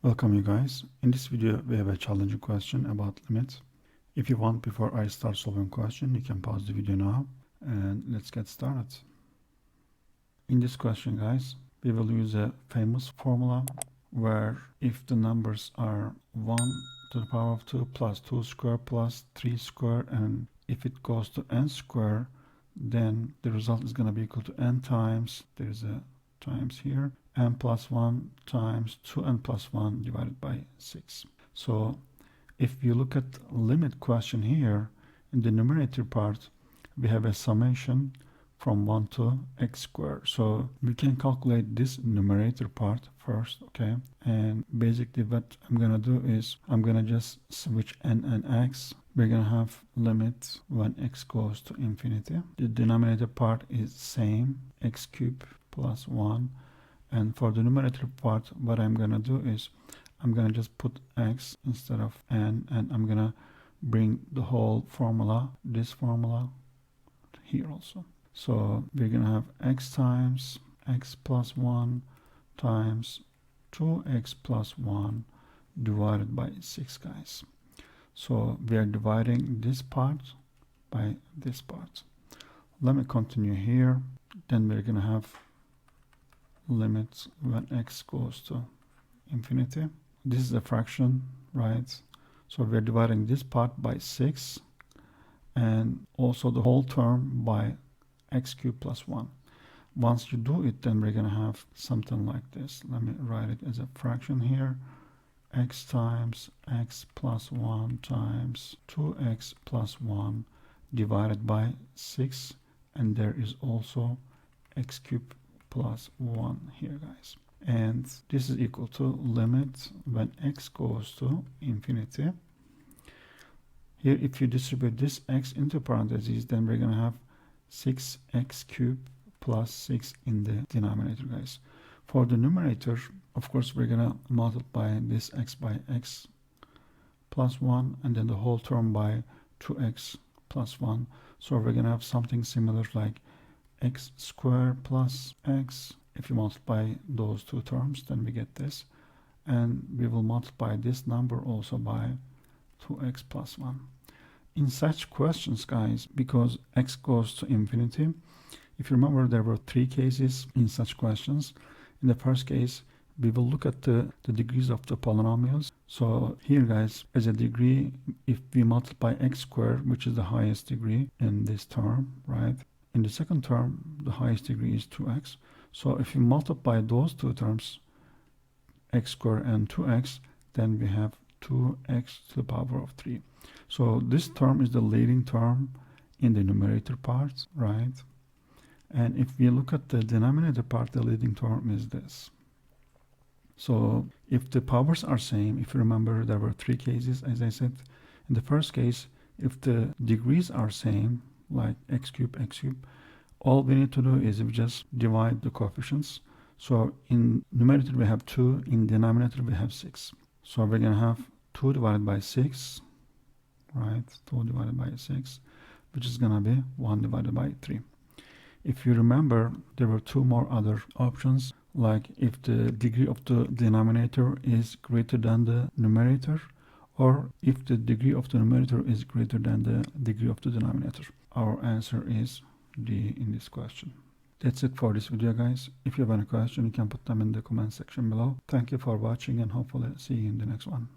Welcome you guys. In this video we have a challenging question about limit. If you want, before I start solving question, you can pause the video now and let's get started. In this question guys, we will use a famous formula where if the numbers are 1 to the power of 2 plus 2 square plus 3 square, and if it goes to n square, then the result is going to be equal to n times, there's a times here, n plus 1 times 2n plus 1 divided by 6. So if you look at limit question here, in the numerator part we have a summation from 1 to x squared. So we can calculate this numerator part first, okay? And basically what I'm gonna do is I'm gonna just switch n and x. We're gonna have limit when x goes to infinity. The denominator part is same, x cubed plus 1. And for the numerator part, what I'm gonna do is I'm gonna just put x instead of n, and I'm gonna bring the whole formula, this formula, here also. So we're gonna have x times x plus 1 times 2x plus 1 divided by 6, guys. So we are dividing this part by this part. Let me continue here. Then we're gonna have limits when x goes to infinity. This is a fraction, right? So we're dividing this part by 6 and also the whole term by x cubed plus 1. Once you do it, then we're going to have something like this. Let me write it as a fraction here. X times x plus 1 times 2x plus 1 divided by 6, and there is also x cubed plus 1 here, guys. And this is equal to limit when x goes to infinity. Here, if you distribute this x into parentheses, then we're going to have 6x cubed plus 6 in the denominator, guys. For the numerator, of course, we're going to multiply this x by x plus 1 and then the whole term by 2x plus 1. So we're going to have something similar like x squared plus x. If you multiply those two terms, then we get this. And we will multiply this number also by 2x plus 1. In such questions, guys, because x goes to infinity, if you remember, there were 3 cases in such questions. In the first case, we will look at the degrees of the polynomials. So here, guys, as a degree, if we multiply x squared, which is the highest degree in this term, right? In the second term, the highest degree is 2x. So if you multiply those two terms, x squared and 2x, then we have 2x to the power of 3. So this term is the leading term in the numerator part, right? And if we look at the denominator part, the leading term is this. So if the powers are same, if you remember, there were 3 cases, as I said. In the first case, if the degrees are same, like x cubed, all we need to do is we just divide the coefficients. So in numerator we have 2, in denominator we have 6. So we're going to have 2 divided by 6, right? 2 divided by 6, which is going to be 1 divided by 3. If you remember, there were 2 more other options, like if the degree of the denominator is greater than the numerator, or if the degree of the numerator is greater than the degree of the denominator. Our answer is D in this question. That's it for this video, guys. If you have any question, you can put them in the comment section below. Thank you for watching and hopefully see you in the next one.